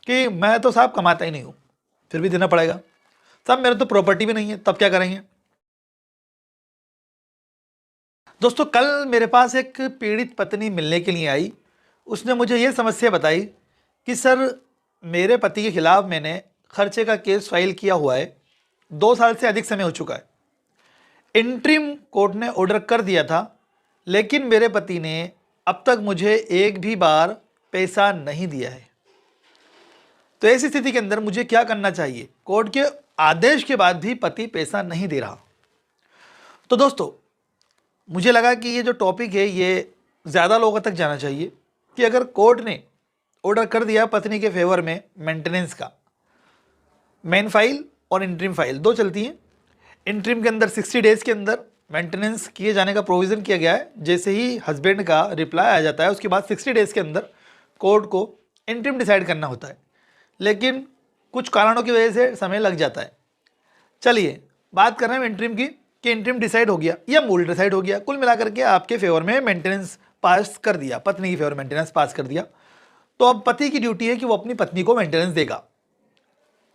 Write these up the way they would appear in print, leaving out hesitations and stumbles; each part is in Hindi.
कि मैं तो साहब कमाता ही नहीं हूँ, फिर भी देना पड़ेगा। साहब मेरे तो प्रॉपर्टी भी नहीं है, तब क्या करेंगे? दोस्तों, कल मेरे पास एक पीड़ित पत्नी मिलने के लिए आई। उसने मुझे ये समस्या बताई कि सर, मेरे पति के खिलाफ मैंने खर्चे का केस फाइल किया हुआ है, 2 साल से अधिक समय हो चुका है। इंटरिम कोर्ट ने ऑर्डर कर दिया था, लेकिन मेरे पति ने अब तक मुझे एक भी बार पैसा नहीं दिया है। तो ऐसी स्थिति के अंदर मुझे क्या करना चाहिए? कोर्ट के आदेश के बाद भी पति पैसा नहीं दे रहा। तो दोस्तों, मुझे लगा कि ये जो टॉपिक है ये ज़्यादा लोगों तक जाना चाहिए कि अगर कोर्ट ने ऑर्डर कर दिया पत्नी के फेवर में मेंटेनेंस का, मेन फाइल और इंटरिम फाइल दो चलती हैं। इंटरिम के अंदर 60 डेज़ के अंदर मेंटेनेंस किए जाने का प्रोविज़न किया गया है। जैसे ही हस्बैंड का रिप्लाई आ जाता है उसके बाद 60 डेज़ के अंदर कोर्ट को इंटरिम डिसाइड करना होता है, लेकिन कुछ कारणों की वजह से समय लग जाता है। चलिए बात कर रहे हैं इंटरिम की कि इंटरिम डिसाइड हो गया या मूल डिसाइड हो गया, कुल मिलाकर के आपके फेवर में मेंटेनेंस पास कर दिया, पत्नी की फेवर मेंटेनेंस पास कर दिया। तो अब पति की ड्यूटी है कि वो अपनी पत्नी को मेंटेनेंस देगा।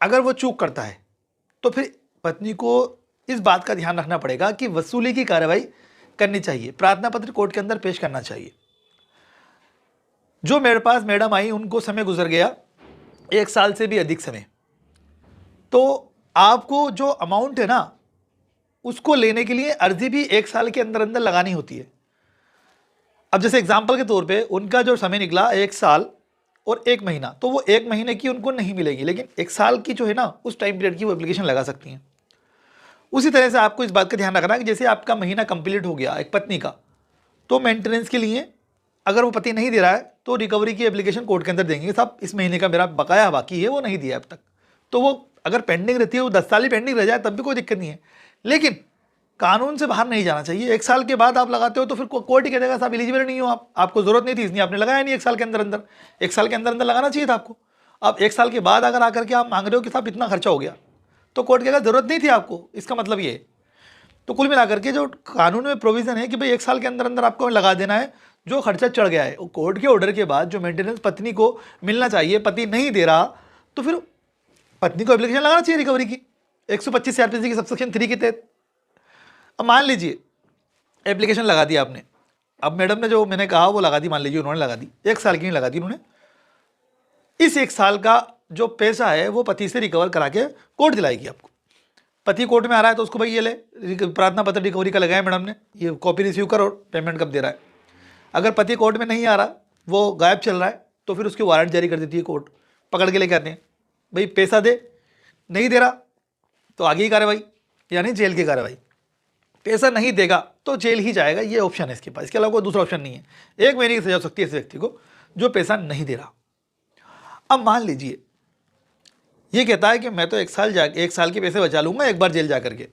अगर वो चूक करता है तो फिर पत्नी को इस बात का ध्यान रखना पड़ेगा कि वसूली की कार्रवाई करनी चाहिए, प्रार्थना पत्र कोर्ट के अंदर पेश करना चाहिए। जो मेरे पास मैडम आई उनको समय गुजर गया 1 साल से भी अधिक समय। तो आपको जो अमाउंट है ना उसको लेने के लिए अर्जी भी 1 साल के अंदर अंदर लगानी होती है। अब जैसे एग्जाम्पल के तौर पे उनका जो समय निकला 1 साल और 1 महीना, तो वो 1 महीने की उनको नहीं मिलेगी, लेकिन 1 साल की जो है ना उस टाइम पीरियड की वो एप्लीकेशन लगा सकती हैं। उसी तरह से आपको इस बात का ध्यान रखना है कि जैसे आपका महीना कंप्लीट हो गया एक पत्नी का, तो मेंटेनेंस के लिए अगर वो पति नहीं दे रहा है तो रिकवरी की एप्लीकेशन कोर्ट के अंदर देंगे, साहब इस महीने का मेरा बकाया बाकी है वो नहीं दिया अब तक। तो वो अगर पेंडिंग रहती है, वो 10 साल ही पेंडिंग रह जाए तब भी कोई दिक्कत नहीं है, लेकिन कानून से बाहर नहीं जाना चाहिए। 1 साल के बाद आप लगाते हो तो फिर कोर्ट ही कह देगा साहब एलिजिबल नहीं हो आप, आपको जरूरत नहीं थी इसलिए आपने लगाया नहीं 1 साल के अंदर अंदर। 1 साल के अंदर अंदर लगाना चाहिए था आपको। अब 1 साल के बाद अगर आकर के आप मांग रहे हो कि साहब इतना खर्चा हो गया, तो कोर्ट कहेगा जरूरत नहीं थी आपको, इसका मतलब ये है। तो कुल मिलाकर के जो कानून में प्रोविजन है कि भाई 1 साल के अंदर अंदर आपको लगा देना है जो खर्चा चढ़ गया है। कोर्ट के ऑर्डर के बाद जो मेंटेनेंस पत्नी को मिलना चाहिए, पति नहीं दे रहा, तो फिर पत्नी को एप्लीकेशन लगाना चाहिए रिकवरी की 125 सीआरपीसी की सबसेक्शन 3 के तहत। अब मान लीजिए एप्लीकेशन लगा दी आपने, अब मैडम ने जो मैंने कहा वो लगा दी, मान लीजिए उन्होंने लगा दी, 1 साल की नहीं लगा दी उन्होंने। इस 1 साल का जो पैसा है वो पति से रिकवर करा के कोर्ट दिलाएगी आपको। पति कोर्ट में आ रहा है तो उसको भाई ये ले प्रार्थना पत्र रिकवरी का लगाया मैडम ने, ये कॉपी रिसीव कर और पेमेंट कब दे रहा है। अगर पति कोर्ट में नहीं आ रहा, वो गायब चल रहा है, तो फिर उसकी वारंट जारी कर देती है कोर्ट, पकड़ के लेके आते हैं, भाई पैसा दे, नहीं दे रहा तो आगे की कार्रवाई यानी जेल की कार्रवाई। पैसा नहीं देगा तो जेल ही जाएगा, ये ऑप्शन है इसके पास, इसके अलावा कोई दूसरा ऑप्शन नहीं है। 1 महीने की सजा हो सकती है इस व्यक्ति को जो पैसा नहीं दे रहा। अब मान लीजिए ये कहता है कि मैं तो 1 साल के पैसे बचा लूंगा एक बार जेल जा करके।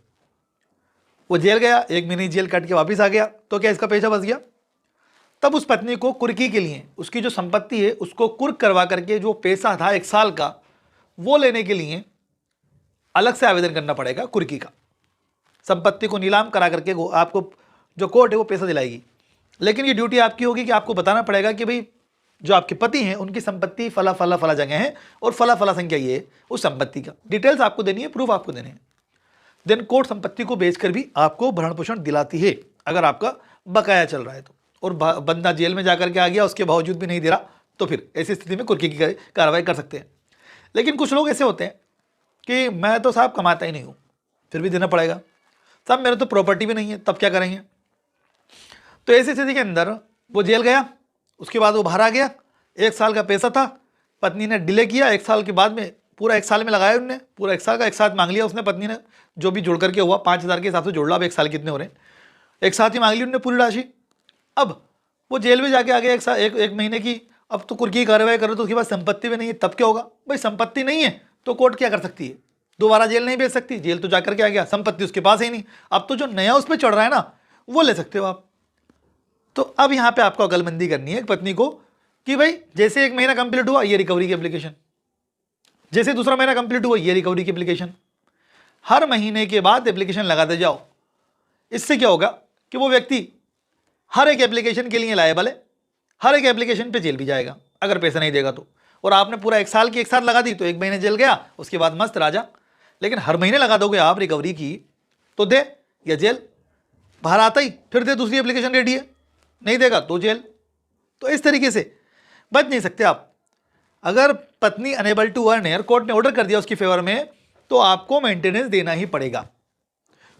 वो जेल गया, 1 महीने जेल काट के वापस आ गया, तो क्या इसका पैसा बच गया? तब उस पत्नी को कुर्की के लिए उसकी जो संपत्ति है उसको कुर्क करवा करके जो पैसा था 1 साल का वो लेने के लिए अलग से आवेदन करना पड़ेगा कुर्की का। संपत्ति को नीलाम करा करके आपको जो कोर्ट है वो पैसा दिलाएगी, लेकिन ये ड्यूटी आपकी होगी कि आपको बताना पड़ेगा कि भाई जो आपके पति हैं उनकी संपत्ति फला फला फला जगह है और फला फला संख्या ये है, उस संपत्ति का डिटेल्स आपको देनी है, प्रूफ आपको देने हैं। देन कोर्ट संपत्ति को बेचकर भी आपको भरण पोषण दिलाती है अगर आपका बकाया चल रहा है तो। और बंदा जेल में जाकर के आ गया उसके बावजूद भी नहीं दे रहा, तो फिर ऐसी स्थिति में कुर्की की कार्रवाई कर सकते हैं। लेकिन कुछ लोग ऐसे होते हैं कि मैं तो साहब कमाता ही नहीं हूँ, फिर भी देना पड़ेगा, साहब मेरे तो प्रॉपर्टी भी नहीं है, तब क्या करेंगे? तो ऐसी स्थिति के अंदर वो जेल गया, उसके बाद वो बाहर आ गया, 1 साल का पैसा था, पत्नी ने डिले किया, 1 साल के बाद में पूरा 1 साल में लगाया उन्होंने, पूरा 1 साल का एक साथ मांग लिया उसने, पत्नी ने जो भी जुड़ करके हुआ 5,000 के हिसाब से जोड़ लो, अब 1 साल कितने हो रहे हैं, एक साथ ही मांग ली उन्होंने पूरी राशि। अब वो जेल में जाके आ गया एक महीने की, अब तो कुर्की की कार्रवाई करो तो उसके बाद संपत्ति भी नहीं है, तब क्या होगा? भाई संपत्ति नहीं है तो कोर्ट क्या कर सकती है? दोबारा जेल नहीं भेज सकती, जेल तो जाकर के आ गया, संपत्ति उसके पास ही नहीं, अब तो जो नया उस पर चढ़ रहा है ना वो ले सकते हो आप। तो अब यहाँ पे आपको अकलमंदी करनी है पत्नी को कि भाई जैसे 1 महीना कंप्लीट हुआ ये रिकवरी की एप्लीकेशन, जैसे दूसरा महीना कंप्लीट हुआ ये रिकवरी की एप्लीकेशन, हर महीने के बाद एप्लीकेशन लगाते जाओ। इससे क्या होगा कि वो व्यक्ति हर एक एप्लीकेशन के लिए लायबल है, हर एक एप्लीकेशन पे जेल भी जाएगा अगर पैसा नहीं देगा तो, और आपने पूरा 1 साल की एक साथ लगा दी तो 1 महीने जेल गया, उसके बाद मस्त राजा। लेकिन हर महीने लगा दोगे आप रिकवरी की तो दे या जेल, बाहर आता ही फिर दे दूसरी एप्लीकेशन रेडी है, नहीं देगा तो जेल। तो इस तरीके से बच नहीं सकते आप। अगर पत्नी अनेबल टू अर्न है, कोर्ट ने ऑर्डर कर दिया उसकी फेवर में, तो आपको मेंटेनेंस देना ही पड़ेगा।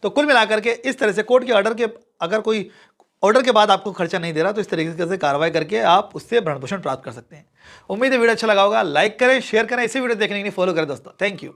तो कुल मिलाकर के इस तरह से कोर्ट के ऑर्डर के, अगर कोई ऑर्डर के बाद आपको खर्चा नहीं दे रहा तो इस तरीके से कार्रवाई करके आप उससे भरण पोषण प्राप्त कर सकते हैं। उम्मीद है वीडियो अच्छा लगा होगा, लाइक करें, शेयर करें, इसी वीडियो देखने के लिए फॉलो करें दोस्तों। Thank you.